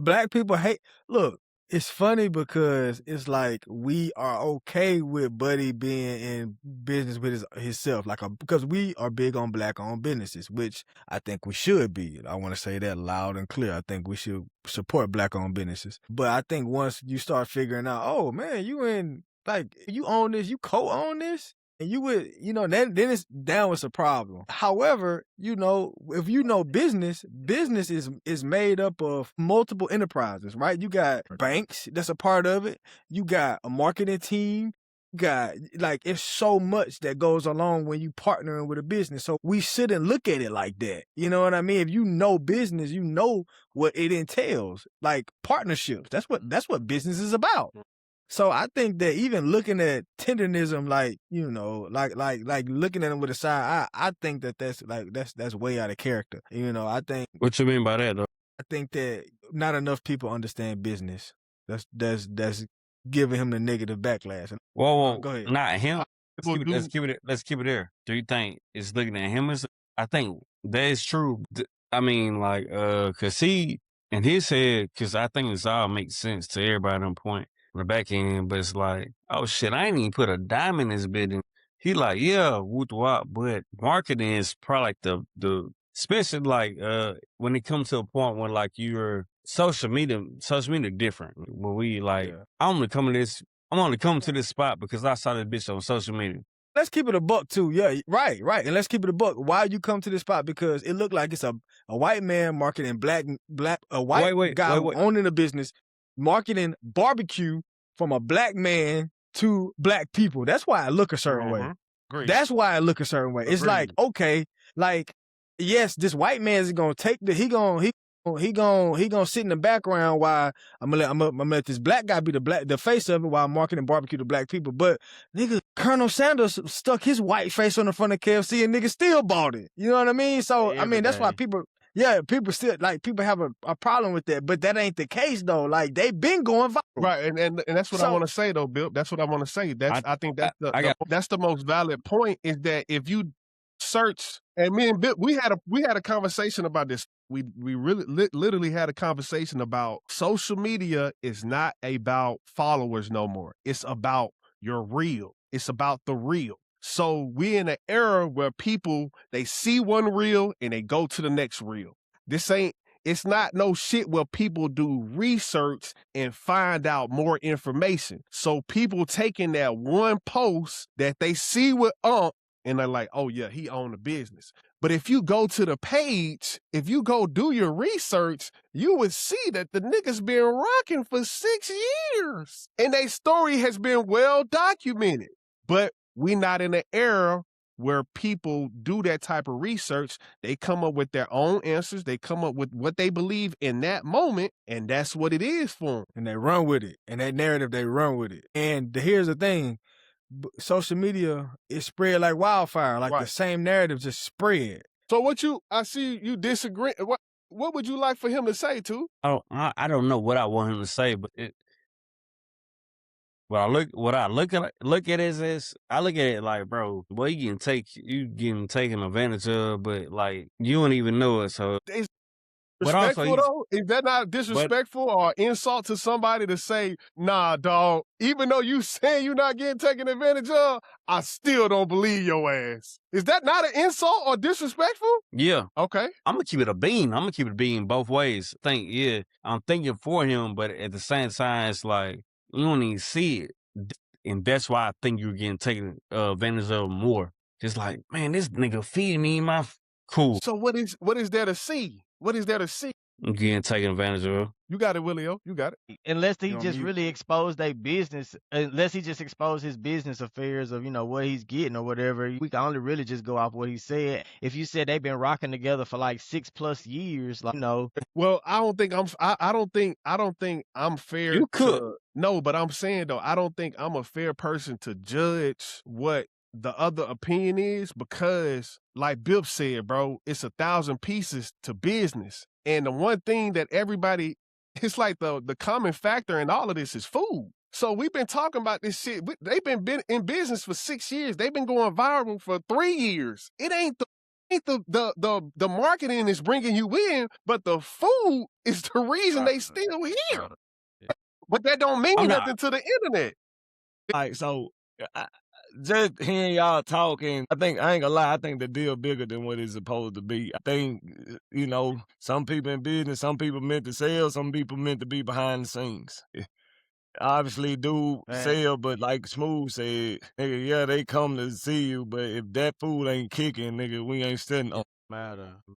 black people hate. Look, it's funny because it's like we are okay with Buddy being in business with himself, like because we are big on black-owned businesses, which I think we should be. I want to say that loud and clear. I think we should support black-owned businesses. But I think once you start figuring out, oh man, you own this, you co-own this. And you would, then it's down with a problem. However, if you know business is made up of multiple enterprises, right? You got banks that's a part of it. You got a marketing team. You got, it's so much that goes along when you partnering with a business. So we shouldn't look at it like that. You know what I mean? If you know business, you know what it entails. Like partnerships. That's what business is about. So I think that even looking at tenderism, like looking at them with a side, I think that's way out of character. I think. What you mean by that, though? I think that not enough people understand business. That's giving him the negative backlash. Whoa, go ahead. Not him. Let's keep it there. Do you think it's looking at him as? I think that is true. I mean, cause he in his head, cause I think this all makes sense to everybody on point. The back end, but it's like, oh shit, I ain't even put a dime in this business. He like, yeah, woot wop, but marketing is probably like the especially when it comes to a point when your social media different. When we I'm only coming to this spot because I saw this bitch on social media. Let's keep it a buck too. Yeah, right. And let's keep it a buck. Why you come to this spot? Because it looked like it's a white man marketing a white guy owning a business, marketing barbecue from a black man to black people. That's why I look a certain way. Agreed. That's why I look a certain way. It's like, okay, yes, this white man is gonna take he gonna sit in the background while I'm gonna let this black guy be the face of it while I'm marketing barbecue to black people. But nigga, Colonel Sanders stuck his white face on the front of KFC and niggas still bought it. You know what I mean? So that's why people. Yeah, people still people have a problem with that, but that ain't the case though. They've been going viral, right? And that's what I want to say though, Bill. That's what I want to say. I think that's the most valid point. Is that if you search, and me and Bill, we had a conversation about this. We really literally had a conversation about social media is not about followers no more. It's about your real. It's about the real. So we in an era where people, they see one reel and they go to the next reel. It's not no shit where people do research and find out more information. So people taking that one post that they see with and they're like, oh yeah, he owned a business. But if you go to the page, if you go do your research, you would see that the niggas been rocking for 6 years. And their story has been well documented. But we not in an era where people do that type of research. They come up with their own answers. They come up with what they believe in that moment, and that's what it is for them. And they run with it. And that narrative, they run with it. And here's the thing. Social media is spread like wildfire. The same narrative just spread. So I see you disagree. What would you like for him to say, too? Oh, I don't know what I want him to say, but I look at it as I look at it like, bro, boy, you getting taken advantage of, but you don't even know it. So it's respectful though. Is that not disrespectful or insult to somebody to say, nah, dog, even though you saying you not getting taken advantage of, I still don't believe your ass. Is that not an insult or disrespectful? Yeah. Okay. I'm gonna keep it a bean. I'm gonna keep it a bean both ways. I'm thinking for him, but at the same time, it's like, you don't even see it. And that's why I think you're getting taken advantage of more. Just like, man, this nigga feeding me my cool. So what is there to see? What is there to see? I'm getting taken advantage of. You got it, Willio. You got it. Unless he just really exposed their business, unless he just exposed his business affairs of, what he's getting or whatever, we can only really just go off what he said. If you said they've been rocking together for 6+ years, Well, I don't think I'm fair. You could. No, but I'm saying though, I don't think I'm a fair person to judge what the other opinion is, because like Bill said, bro, it's 1,000 pieces to business. And the one thing that everybody, it's like the common factor in all of this is food. So we've been talking about this shit. They've been in business for 6 years. They've been going viral for 3 years. It ain't the ain't the marketing is bringing you in, but the food is the reason they still here. But that don't mean nothing to the internet. Like, so just hearing y'all talking, I ain't gonna lie, I think the deal bigger than what it's supposed to be. I think, some people in business, some people meant to sell, some people meant to be behind the scenes. Obviously, dude sell, but like Smooth said, nigga, yeah, they come to see you, but if that food ain't kicking, nigga, we ain't sitting on. Matter.